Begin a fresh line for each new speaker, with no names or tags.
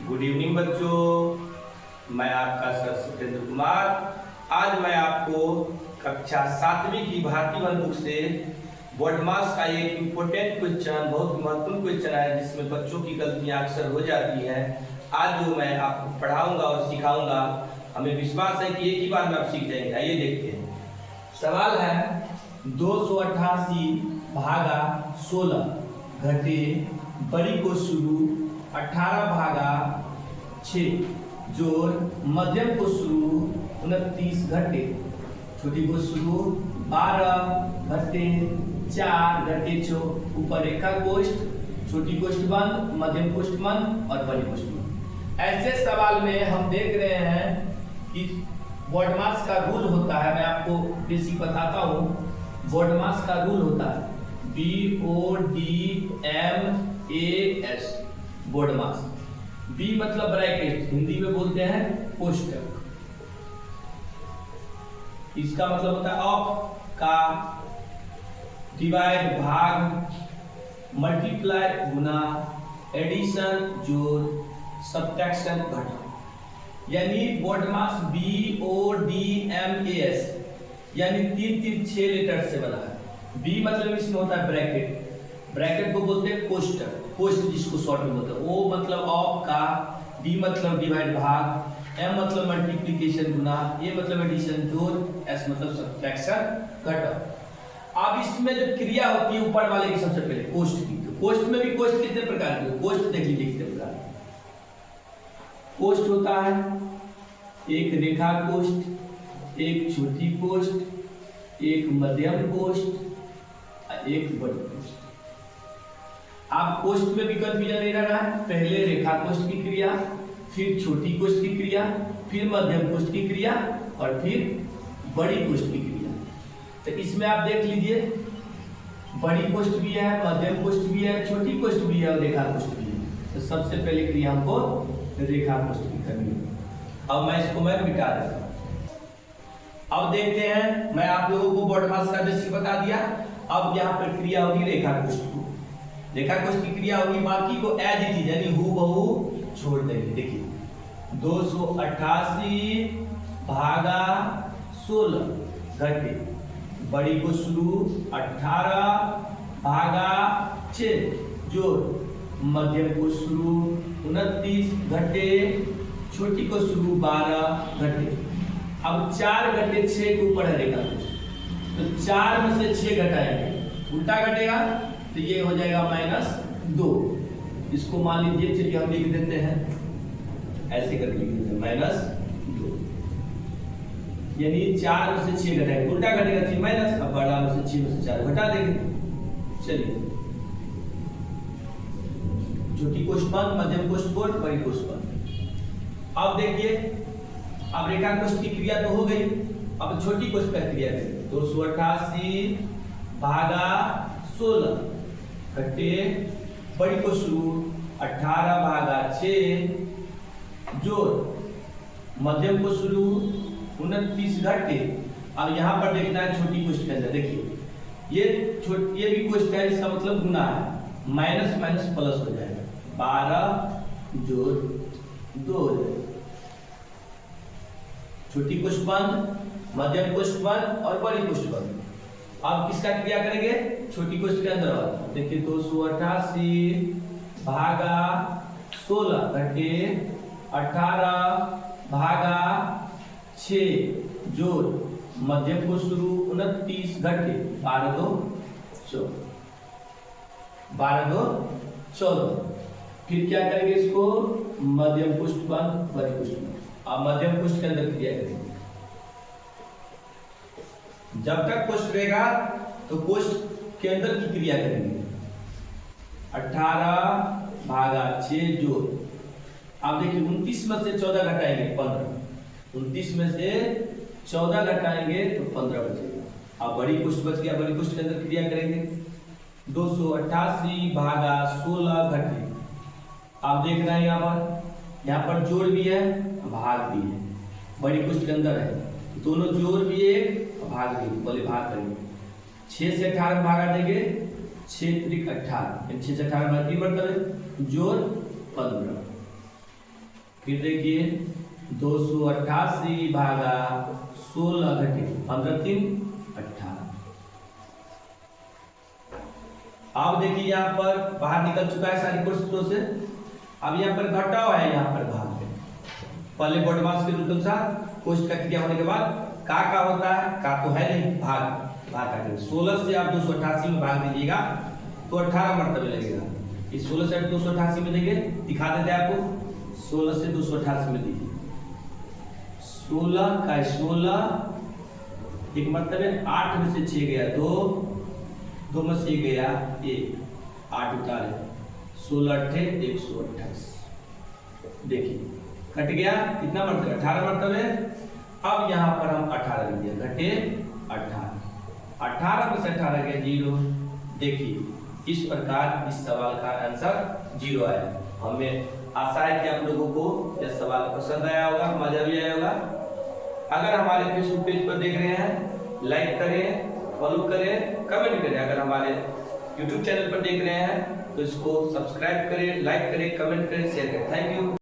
Good evening बच्चों, मैं आपका सर सत्येंद्र कुमार। आज मैं आपको कक्षा 7वीं की भारतीय वन बुक से वर्डमास का एक इम्पोर्टेंट क्वेश्चन, बहुत महत्वपूर्ण क्वेश्चन है जिसमें बच्चों की गलतियां अक्सर हो जाती हैं। आज जो मैं आपको पढ़ाऊंगा और सिखाऊंगा, हमें विश्वास है कि एक ही बार में आप सीख जाएंगे। आइए देखते हैं। सवाल है 288 भागा 16 घटे बड़ी को शुरू 18 भागा 6 जोड़ मध्यम को शुरू 29 घटे छोटी को शुरू 12 घटे 4 घटे 6। ऊपर रेखा कोष्ठ, छोटी कोष्ठ बंद, मध्यम कोष्ठ बंद और बड़ी कोष्ठ बंद। ऐसे सवाल में हम देख रहे हैं कि वर्डमास का रूल होता है। मैं आपको बेसिक बताता हूँ। वर्डमास का रूल होता है BODMAS, वर्डमास। बी मतलब ब्रैकेट, हिंदी में बोलते हैं कोष्ठक। इसका मतलब होता है ऑफ का, डिवाइड भाग, मल्टीप्लाई गुना, एडिशन जोड़, सब्ट्रैक्शन घटा। यानी वर्डमास BODMAS यानी 3 लेटर से बना है। बी मतलब इसमें होता है ब्रैकेट, ब्रैकेट को बोलते हैं कोष्ठक, कोष्ठ जिसको शॉर्ट में बोलते हैं। ओ मतलब ऑफ का, डी मतलब डिवाइड भाग, एम मतलब मल्टीप्लिकेशन गुना, ए मतलब एडिशन जोड़, एस मतलब सब्ट्रैक्शन घटा। अब इसमें जो क्रिया होती है ऊपर वाले की सबसे पहले कोष्ठ की। तो कोष्ठ में भी कोष्ठ कितने प्रकार के? कोष्ठ देख लीजिए कितने प्रकार। कोष्ठ होता है एक रेखा कोष्ठ, एक छोटी कोष्ठ, एक मध्यम कोष्ठ, एक बड़ी कोष्ठ। आप कोष्ठ में भी कंफ्यूजन नहीं रहना है। पहले रेखा कोष्ठ की क्रिया, फिर छोटी कोष्ठ की क्रिया, फिर मध्यम कोष्ठ की क्रिया और फिर बड़ी कोष्ठ की क्रिया। तो इसमें आप देख लीजिए, बड़ी कोष्ठ भी है, मध्यम कोष्ठ भी है, छोटी कोष्ठ भी है और रेखा कोष्ठ भी है। तो सबसे पहले क्रिया हमको रेखा कोष्ठ की करनी है। अब मैं इसको मिटा देता हूं। अब देखते हैं, मैं आप लोगों को वर्डमास का बेसिक बता दिया। अब यहाँ पर क्रिया होगी रेखा कोष्ठ की। रेखा कोष्ठ की क्रिया होगी, बाकी को एज इट इज यानी हूबहू छोड़ देंगे। देखिए 288 भागा 16 घटे बड़ी को शुरू 18 भागा 6 जोड़ मध्यम को शुरू 29 घटे छोटी को शुरू 12 घटे। अब 4 घटे 6 के ऊपर है रेखा कोष्ठ, तो 4 में से 6 घटाएंगे, उल्टा घटेगा तो ये हो जाएगा -2। इसको मान लीजिए, चलिए हम लिख देते हैं ऐसे करके लिख देते हैं -2। यानी 4 में से 6 घटाएंगे, उल्टा घटेगा 3 माइनस, अब बड़ा में से 6 में से 4 घटा देंगे। चलिए छोटी कोष्ठ बंद, मध्यम कोष्ठ बंद, बड़ी कोष्ठ बंद। अब देखिए, अब रेखा कोष्ठ की क्रिया तो हो गई, अब छोटी कोष्ठ की क्रिया करेंगे। 288 भागा 16 घटे बड़ी को शुरू 18 भागा 6 जोड़ मध्यम को शुरू 29 घटे। अब यहाँ पर देखना है छोटी कोष्ठ के अंदर। देखिए ये भी कोष्ठ है, इसका मतलब गुना है, माइनस माइनस प्लस हो जाएगा, 12 जोड़ 2 हो जाएगा। छोटी कोष्ठ बंद, मध्यम कोष्ठ बंद और बड़ी कोष्ठ बंद। अब किसका क्रिया करेंगे? छोटी कोष्ठ के अंदर वाला। देखिए 288 भागा 16 घटे 18 भागा 6 जोड़ मध्यम को शुरू 29 घटे 12 2 14, 12 2 14। फिर क्या करेंगे? इसको मध्यम कोष्ठ बंद, बड़ी कोष्ठ बंद। अब मध्यम कोष्ठ के अंदर क्रिया करेंगे। जब तक कोष्ठ रहेगा तो कोष्ठ के अंदर की क्रिया करेंगे। 18 भागा 6 जोड़, अब देखिए 29 में से 14 घटाएंगे 15, 29 में से 14 घटाएंगे तो 15 बचेगा। अब बड़ी कोष्ठ बच गया, बड़ी कोष्ठ के अंदर क्रिया करेंगे। 288 भागा 16 घटे। आप देख रहे हैं यहाँ पर जोड़ भी है भाग भी है, बड़ी कोष्ठ के अंदर है, दोनों जोड़ भी एक भाग भी। बोले भाग करेंगे, 6 से 18 भागा देंगे, 6 त्रिक 18, 6 से 18 में 3 मतलब जोड़ 15। फिर देखिए 288 भागा 16 घटे 15 3 18। अब देखिए यहाँ पर बाहर निकल चुका है सारी कोण सूत्रों से। अब यहाँ पर घटा हुआ है, यहाँ पर भाग है। पहले बॉडमास के रूल के अनुसार कोष्ट का क्रिया होने के बाद का होता है, का तो है नहीं, भाग का 16 से आप 288 में भाग दीजिएगा तो 18 मरतबे लगेगा। इस 16 से 288 में देंगे, दिखा देते हैं आपको। 16 से 288 में दीजिए 16 का 16 एक मरतबे 8 में से 6 गया 2 में से गया 1, 8 उतारे 16 अट्ठे 128। देखिए कट गया कितना मरतबे, 18 मरतबे। अब यहाँ पर हम 18 लिख दिया, घटे 18 में से 18 गया 0। देखिए इस प्रकार इस सवाल का आंसर 0 आया। हमें आशा है कि आप लोगों को यह सवाल पसंद आया होगा, मजा भी आया होगा। अगर हमारे फेसबुक पेज पर देख रहे हैं, लाइक करें, फॉलो करें, कमेंट करें। अगर हमारे यूट्यूब चैनल पर देख रहे हैं तो इसको सब्सक्राइब करें, लाइक करें, कमेंट करें, शेयर करें। Thank you.